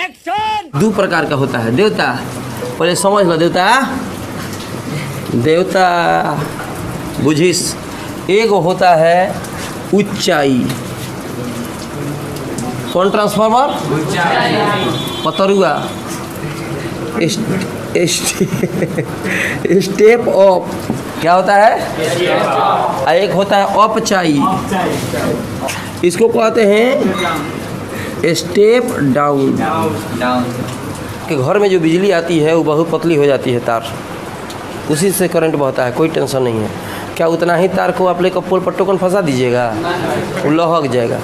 दो प्रकार का होता है देवता, पहले समझ लो। देवता बुझिस, एक होता है ऊंचाई। कौन ट्रांसफार्मर? पतरुआ। स्टेप अप, क्या होता है? एक होता है अपचाई, इसको कहते हैं स्टेप डाउन। कि घर में जो बिजली आती है वो बहुत पतली हो जाती है तार, उसी से करंट बहता है, कोई टेंशन नहीं है। क्या उतना ही तार को आप लेकर पोल पर टोकन फंसा दीजिएगा, वो लहक जाएगा।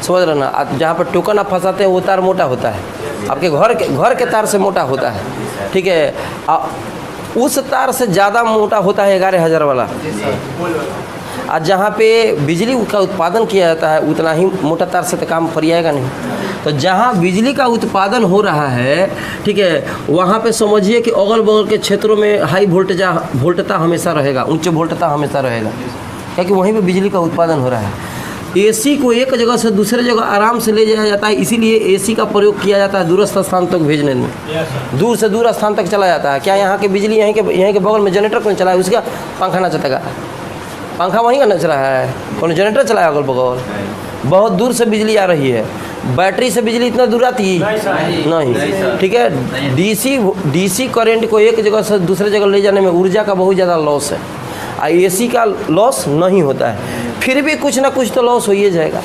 समझ रहे ना? जहाँ पर टोकन आप फंसाते हैं वो तार मोटा होता है, आपके घर के तार से मोटा होता है, ठीक है। उस तार से ज़्यादा मोटा होता है 11,000 वाला। और जहाँ पे बिजली का उत्पादन किया जाता है उतना ही मोटा तार से तो काम फरियाएगा नहीं। तो जहाँ बिजली का उत्पादन हो रहा है, ठीक है, वहाँ पे समझिए कि अगल बगल के क्षेत्रों में हाई वोल्टता हमेशा रहेगा, उच्च वोल्टता हमेशा रहेगा, क्योंकि वहीं पे बिजली का उत्पादन हो रहा है। एसी को एक जगह से दूसरे जगह आराम से ले जाया जाता है, इसीलिए एसी का प्रयोग किया जाता है दूरस्थ स्थान तक भेजने में। दूर से दूर स्थान तक चला जाता है। क्या यहाँ के बिजली यहीं के बगल में जनरेटर कौन चला है? उसका पंखा ना चलेगा, पंखा वहीं का न चला है, कौन जनरेटर चलाया अगल बगल? बहुत दूर से बिजली आ रही है। बैटरी से बिजली इतना दूर आती नहीं, ठीक है। डीसी करंट को एक जगह से दूसरे जगह ले जाने में ऊर्जा का बहुत ज़्यादा लॉस है, और एसी का लॉस नहीं होता है। फिर भी कुछ ना कुछ तो लॉस हो ही जाएगा।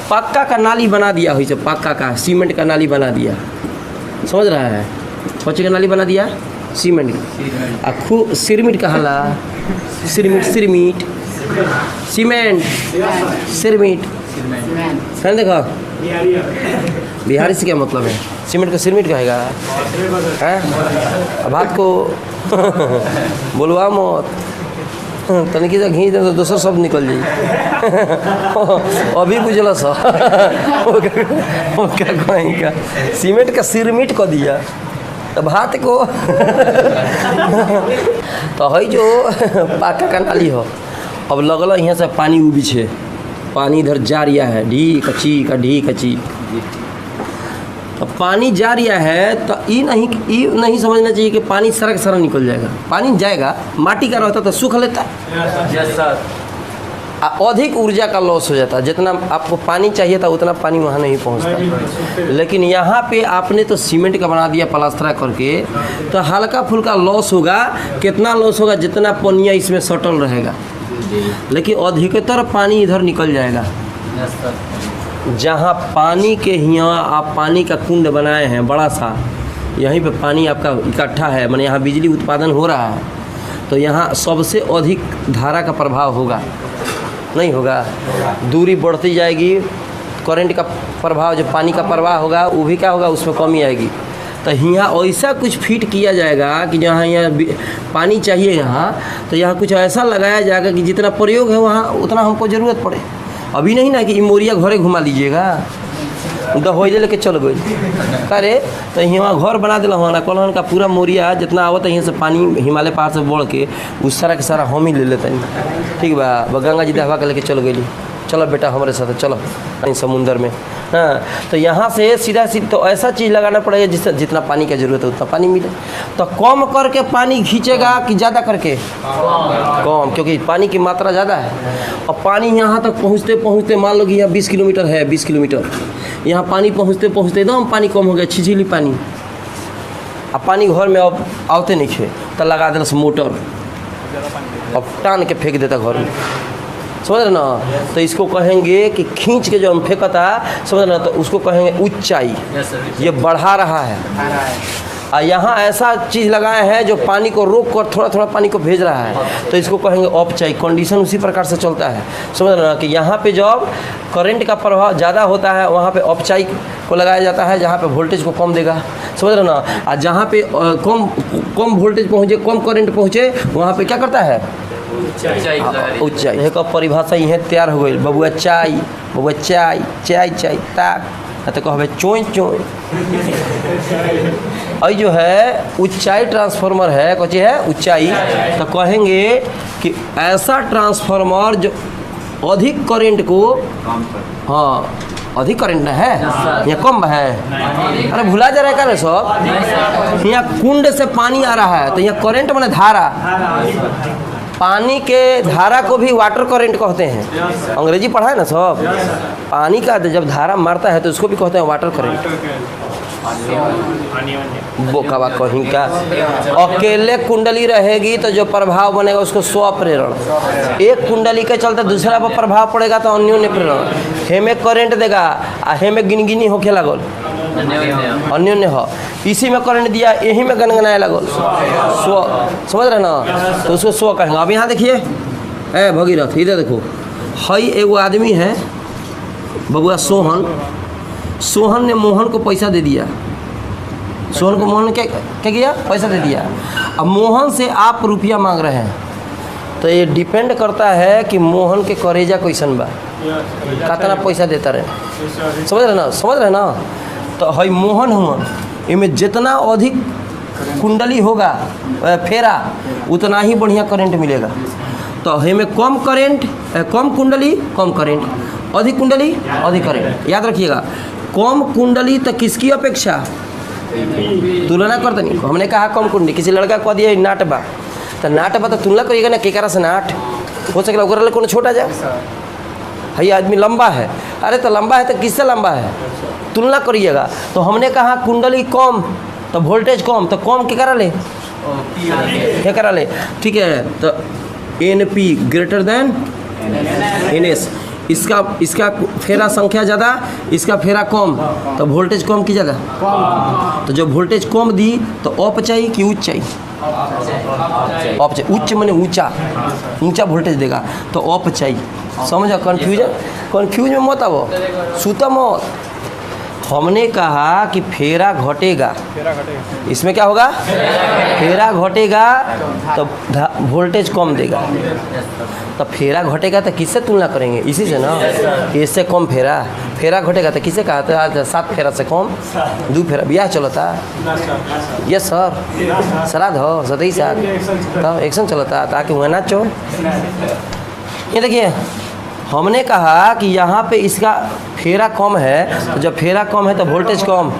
पक्का का नाली बना दिया हुई, पक्का का सीमेंट का नाली बना दिया, समझ रहा है? कौन का नाली बना दिया? सीमेंट का। खूब सिरमिट का हला, सिरमिट सीमेंट सिरमिट है। देखो बिहारी से क्या मतलब है? सीमेंट का सिरमिट कहेगा है? अब बात को बोलवा मत, तनिक से घी दे तो दूसरा सब निकल जाए। अभी बुझल सा क्या कहीं का सीमेंट का सिरमिट को दिया तो भात को तो है जो पाका का नाली हो। अब लगल यहाँ से पानी उबी है, पानी इधर जा रिया है, ढी कची। तो पानी जा रिया है तो ये नहीं समझना चाहिए कि पानी सड़क निकल जाएगा। पानी जाएगा, माटी का रहता तो सूख लेता, अधिक ऊर्जा का लॉस हो जाता। जितना आपको पानी चाहिए था उतना पानी वहाँ नहीं पहुँचता। लेकिन यहाँ पे आपने तो सीमेंट का बना दिया प्लास्टर करके, तो हल्का फुल्का लॉस होगा। कितना लॉस होगा? जितना पनिया इसमें सटल रहेगा, लेकिन अधिकतर पानी इधर निकल जाएगा। जहाँ पानी के यहाँ आप पानी का कुंड बनाए हैं बड़ा सा, यहीं पे पानी आपका इकट्ठा है, माने यहाँ बिजली उत्पादन हो रहा है, तो यहाँ सबसे अधिक धारा का प्रभाव होगा, नहीं होगा? दूरी बढ़ती जाएगी, करंट का प्रभाव, जो पानी का प्रवाह होगा वो भी क्या होगा, उसमें कमी आएगी। तो यहाँ ऐसा कुछ फिट किया जाएगा कि जहाँ यहाँ पानी चाहिए यहाँ, तो यहाँ कुछ ऐसा लगाया जाएगा कि जितना प्रयोग है वहाँ उतना हमको ज़रूरत पड़े। अभी नहीं ना कि मोरिया घरे घुमा लीजिएगा, दहोइले लेके चल गई अरे तो यहाँ घर बना दिला हुआ ना, कलहन का पूरा मोरिया जितना आवत है यहाँ से पानी हिमालय पहाड़ से बढ़ के उस सारा के सारा हम ही ले लेते हैं। ठीक बा, गंगा जी दहवा के लेके चल गई, चलो बेटा हमारे साथ चलो समुंदर में। हाँ, तो यहाँ से सीधा तो ऐसा चीज़ लगाना पड़ेगा जिससे जितना पानी की ज़रूरत है उतना पानी मिले। तो कम करके पानी खींचेगा कि ज़्यादा करके? कम, क्योंकि पानी की मात्रा ज़्यादा है। और पानी यहाँ तक पहुँचते पहुँचते मान लो कि यहाँ 20 किलोमीटर है, 20 किलोमीटर यहाँ पानी पहुँचते पहुँचते एकदम पानी कम हो गया, छिछिली पानी। अब पानी घर में अब आवते नहीं खे, तो लगा देना मोटर, अब टान के फेंक देता घर में, समझ रहे ना? तो इसको कहेंगे कि खींच के जो हम फेंकता, समझ रहे ना, तो उसको कहेंगे ऊंचाई। ये बढ़ा रहा है। और यहाँ ऐसा चीज़ लगाए हैं जो पानी को रोक कर थोड़ा थोड़ा पानी को भेज रहा है, तो इसको कहेंगे औपचाई। कंडीशन उसी प्रकार से चलता है, समझ रहे ना, कि यहाँ पे जब करंट का प्रभाव ज़्यादा होता है वहाँ पे औपचाई को लगाया जाता है, जहाँ पे वोल्टेज को कम देगा, समझ रहे ना। और जहाँ पे कम वोल्टेज पहुँचे, कम करंट पहुँचे, वहाँ पे क्या करता है? ऊंचाई। एक परिभाषा यहाँ तैयार हो गई, बबुआ चाय, बबुआ चाय, चाय चाय ताक, तो कहबे चोई चोई। और जो है ऊंचाई ट्रांसफार्मर है, कौन है ऊंचाई, तो कहेंगे कि ऐसा ट्रांसफार्मर जो अधिक करंट को, हाँ, अधिक करंट ना है, यहाँ कम है। अरे भुला जा रहा है सब, यहाँ कुंड से पानी आ रहा है तो यहाँ करंट माने धारा। पानी के धारा को भी वाटर करंट कहते हैं, अंग्रेजी पढ़ा है ना सब। पानी का जब धारा मारता है तो उसको भी कहते हैं वाटर करंट। बोकावा कहीं का अकेले कुंडली रहेगी तो जो प्रभाव बनेगा उसको स्वप्रेरण, एक कुंडली के चलते दूसरा पर प्रभाव पड़ेगा तो अन्योन्य प्रेरण। हेमे करंट देगा आ हेमे गिनगिनी होके लगल, अन्योन्य हो। इसी में करंट दिया, यही में गनगनाए लगल, स्व, समझ रहे ना, तो उसको स्व कहेंगे। अब यहाँ देखिए ए भगीरथ, इधर देखो, हई एगो आदमी है बबुआ सोहन। सोहन ने मोहन को पैसा दे दिया, सोहन को मोहन ने क्या किया, पैसा दे दिया। अब मोहन से आप रुपया मांग रहे हैं तो ये डिपेंड करता है कि मोहन के करेजा कैसन बा, कितना पैसा देता रहे, समझ रहे ना। तो हई मोहन हुआ, इनमें जितना अधिक कुंडली होगा फेरा उतना ही बढ़िया करंट मिलेगा। तो हमें कम करंट, कम कुंडली कम करंट, अधिक कुंडली अधिक करंट। याद रखिएगा, कम कुंडली तो किसकी अपेक्षा तुलना करते नहीं। हमने कहा कम कुंडली, किसी लड़का कह दिया नाट बा तो तुलना करिएगा ना केकरा से नाट हो सकेगा, ओकरा कौन छोटा जा। है आदमी लंबा है, अरे तो लंबा है तो किससे लंबा है, तुलना करिएगा। तो हमने कहा कुंडली कम तो वोल्टेज कम, तो कम क्या करा ले, ठीक है। तो NP ग्रेटर देन NS, इसका फेरा संख्या ज़्यादा, इसका फेरा कम, तो वोल्टेज कम की जगह। तो जब वोल्टेज कम दी तो अप चाहिए कि उच्च चाहिए, अप चाहिए। उच्च माने ऊंचा वोल्टेज देगा तो अप चाहिए। समझो, कन्फ्यूज में मत आओ, सूता मत। हमने कहा कि फेरा घटेगा, इसमें क्या होगा, फेरा घटेगा तो वोल्टेज कम देगा। तो फेरा घटेगा तो किससे तुलना करेंगे, इसी से ना, इससे कम फेरा घटेगा तो किससे कहा था, आज 7 फेरा से कम 2 फेरा। ब्याह चलता, यस सर, श्राद्ध हो सतही साथ, तब एक्शन चलता ताकि वह ना चो। ये देखिए, हमने कहा कि यहाँ पे इसका फेरा कम है, तो जब फेरा कम है तो वोल्टेज कम।